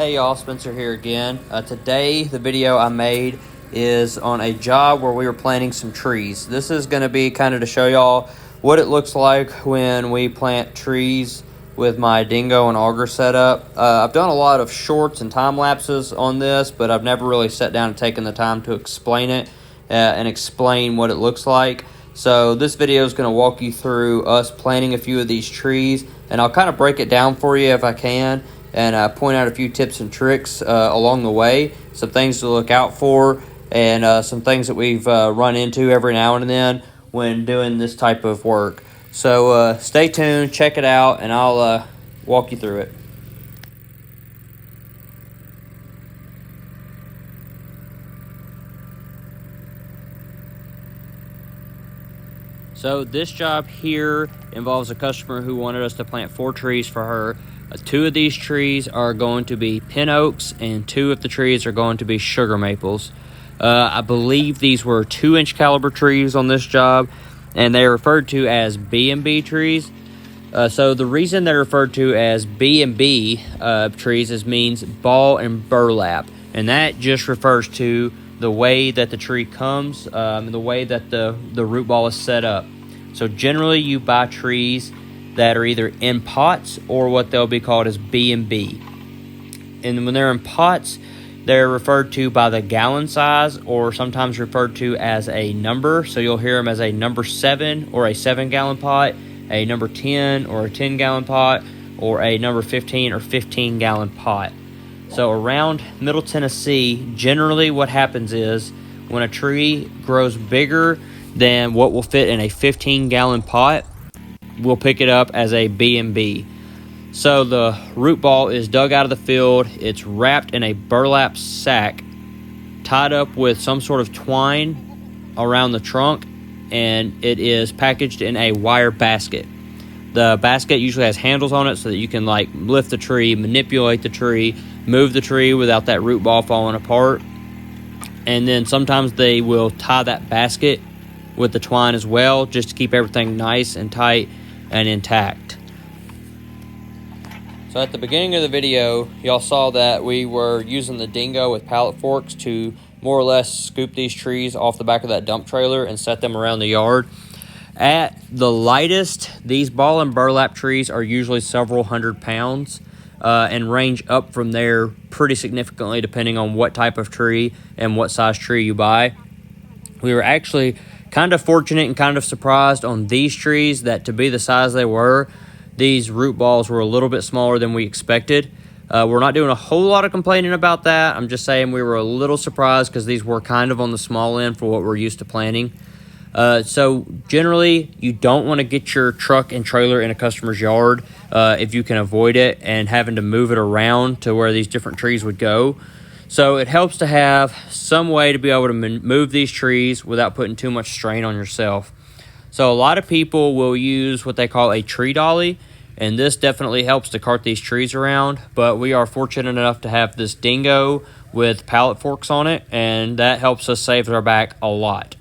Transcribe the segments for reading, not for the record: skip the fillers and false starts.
Hey y'all, Spencer here again. Today the video I made is on a job where we were planting some trees. This is going to be kind of to show y'all what it looks like when we plant trees with my Dingo and auger setup. I've done a lot of shorts and time lapses on this, but I've never really sat down and taken the time to explain it and explain what it looks like. So this video is going to walk you through us planting a few of these trees, and I'll kind of break it down for you if I can, and point out a few tips and tricks along the way, some things to look out for, and some things that we've run into every now and then when doing this type of work. So stay tuned, check it out, and I'll walk you through it. So this job here involves a customer who wanted us to plant 4 trees for her. 2 of these trees are going to be pin oaks, and 2 of the trees are going to be sugar maples. I believe these were 2-inch caliber trees on this job, and they're referred to as B&B trees. So the reason they're referred to as B&B trees means ball and burlap, and that just refers to the way that the tree comes, and the way that the root ball is set up. So generally you buy trees that are either in pots or what they'll be called as B&B. And when they're in pots, they're referred to by the gallon size, or sometimes referred to as a number. So you'll hear them as a number 7 or a 7-gallon pot, a number 10 or a 10-gallon pot, or a number 15 or 15-gallon pot. So around Middle Tennessee, generally what happens is when a tree grows bigger than what will fit in a 15-gallon pot, we'll pick it up as a B&B. So the root ball is dug out of the field, it's wrapped in a burlap sack, tied up with some sort of twine around the trunk, and it is packaged in a wire basket. The basket usually has handles on it so that you can lift the tree, manipulate the tree, move the tree without that root ball falling apart. And then sometimes they will tie that basket with the twine as well, just to keep everything nice and tight and intact. So at the beginning of the video, y'all saw that we were using the Dingo with pallet forks to more or less scoop these trees off the back of that dump trailer and set them around the yard. At the lightest, these ball and burlap trees are usually several hundred pounds, and range up from there pretty significantly depending on what type of tree and what size tree you buy. We were actually kind of fortunate and kind of surprised on these trees that, to be the size they were, these root balls were a little bit smaller than we expected. We're not doing a whole lot of complaining about that. I'm just saying we were a little surprised because these were kind of on the small end for what we're used to planting. So generally, you don't want to get your truck and trailer in a customer's yard if you can avoid it and having to move it around to where these different trees would go. So it helps to have some way to be able to move these trees without putting too much strain on yourself. So a lot of people will use what they call a tree dolly, and this definitely helps to cart these trees around, but we are fortunate enough to have this Dingo with pallet forks on it, and that helps us save our back a lot.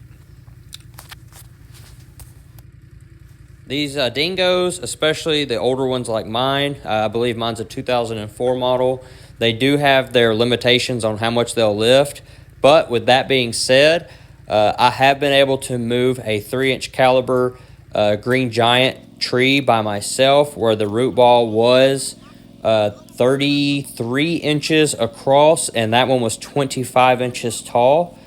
These Dingos, especially the older ones like mine, I believe mine's a 2004 model, they do have their limitations on how much they'll lift. But with that being said, I have been able to move a 3-inch caliber green giant tree by myself, where the root ball was 33 inches across, and that one was 25 inches tall.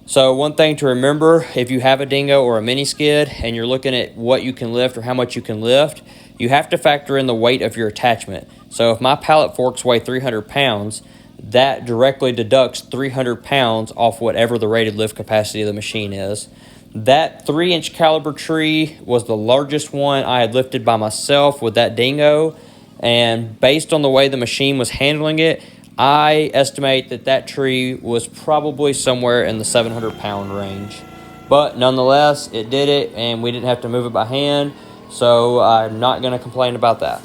So one thing to remember, if you have a Dingo or a mini skid and you're looking at what you can lift or how much you can lift, you have to factor in the weight of your attachment. So if my pallet forks weigh 300 pounds, that directly deducts 300 pounds off whatever the rated lift capacity of the machine is. That 3-inch caliber tree was the largest one I had lifted by myself with that Dingo, and based on the way the machine was handling it, I estimate that that tree was probably somewhere in the 700-pound range. But nonetheless, it did it, and we didn't have to move it by hand, so I'm not going to complain about that.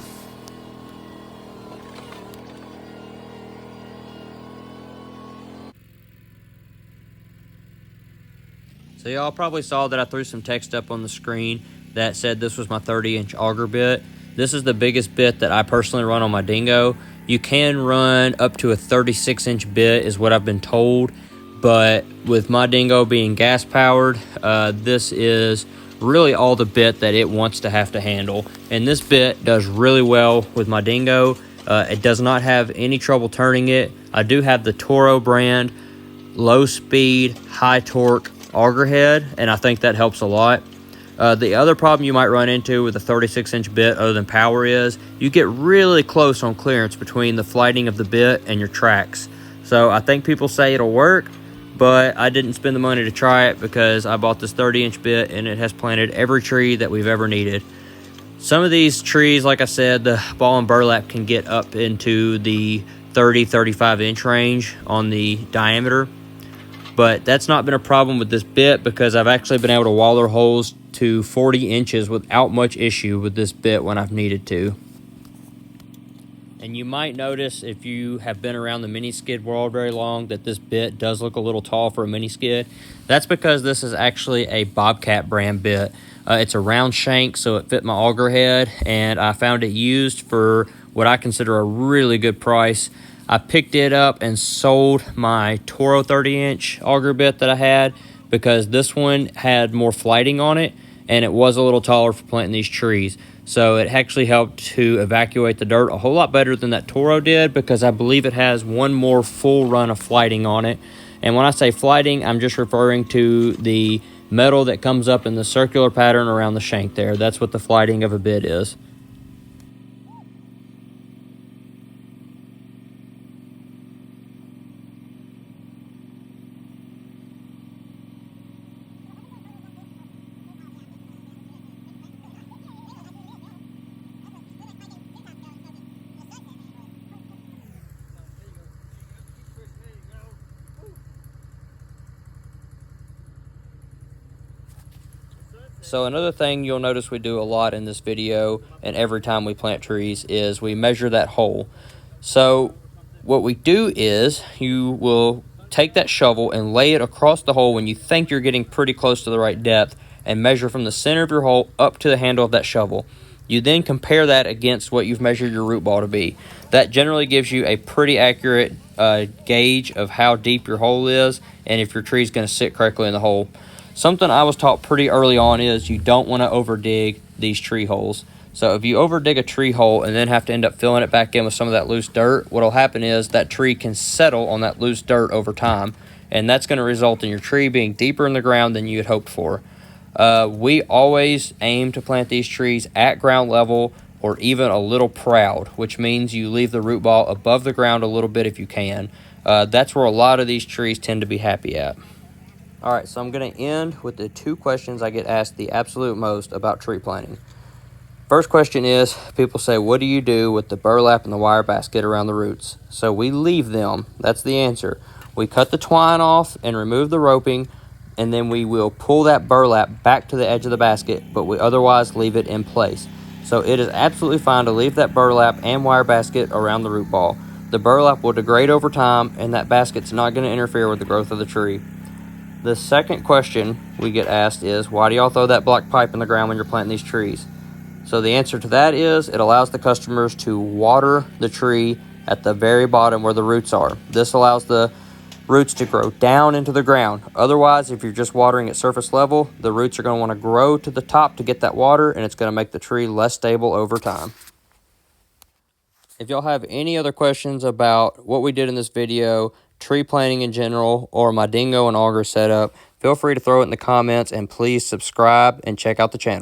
So y'all probably saw that I threw some text up on the screen that said this was my 30-inch auger bit. This is the biggest bit that I personally run on my Dingo, You can run up to a 36-inch bit is what I've been told, but with my Dingo being gas powered, this is really all the bit that it wants to have to handle. And this bit does really well with my Dingo. It does not have any trouble turning it. I do have the Toro brand low speed, high torque auger head, and I think that helps a lot. The other problem you might run into with a 36-inch bit other than power is you get really close on clearance between the flighting of the bit and your tracks. So I think people say it'll work, but I didn't spend the money to try it because I bought this 30-inch bit and it has planted every tree that we've ever needed. Some of these trees, like I said, the ball and burlap can get up into the 30-35-inch range on the diameter, but that's not been a problem with this bit because I've actually been able to waller holes to 40 inches without much issue with this bit when I've needed to. And you might notice if you have been around the mini skid world very long that this bit does look a little tall for a mini skid. That's because this is actually a Bobcat brand bit. It's a round shank, so it fit my auger head, and I found it used for what I consider a really good price. I picked it up and sold my Toro 30-inch auger bit that I had because this one had more flighting on it, and it was a little taller for planting these trees. So it actually helped to evacuate the dirt a whole lot better than that Toro did because I believe it has one more full run of flighting on it. And when I say flighting, I'm just referring to the metal that comes up in the circular pattern around the shank there. That's what the flighting of a bit is. So another thing you'll notice we do a lot in this video and every time we plant trees is we measure that hole. So what we do is you will take that shovel and lay it across the hole when you think you're getting pretty close to the right depth and measure from the center of your hole up to the handle of that shovel. You then compare that against what you've measured your root ball to be. That generally gives you a pretty accurate gauge of how deep your hole is and if your tree is going to sit correctly in the hole. Something I was taught pretty early on is you don't want to over dig these tree holes. So if you over dig a tree hole and then have to end up filling it back in with some of that loose dirt, what will happen is that tree can settle on that loose dirt over time, and that's going to result in your tree being deeper in the ground than you had hoped for. We always aim to plant these trees at ground level or even a little proud, which means you leave the root ball above the ground a little bit if you can. That's where a lot of these trees tend to be happy at. All right, so I'm going to end with the two questions I get asked the absolute most about tree planting. First question is, people say, what do you do with the burlap and the wire basket around the roots? So we leave them. That's the answer. We cut the twine off and remove the roping, and then we will pull that burlap back to the edge of the basket, but we otherwise leave it in place. So it is absolutely fine to leave that burlap and wire basket around the root ball. The burlap will degrade over time, and that basket's not going to interfere with the growth of the tree. The second question we get asked is, why do y'all throw that black pipe in the ground when you're planting these trees? So the answer to that is, it allows the customers to water the tree at the very bottom where the roots are. This allows the roots to grow down into the ground. Otherwise, if you're just watering at surface level, the roots are going to want to grow to the top to get that water, and it's going to make the tree less stable over time. If y'all have any other questions about what we did in this video, tree planting in general, or my Dingo and auger setup, feel free to throw it in the comments, and please subscribe and check out the channel.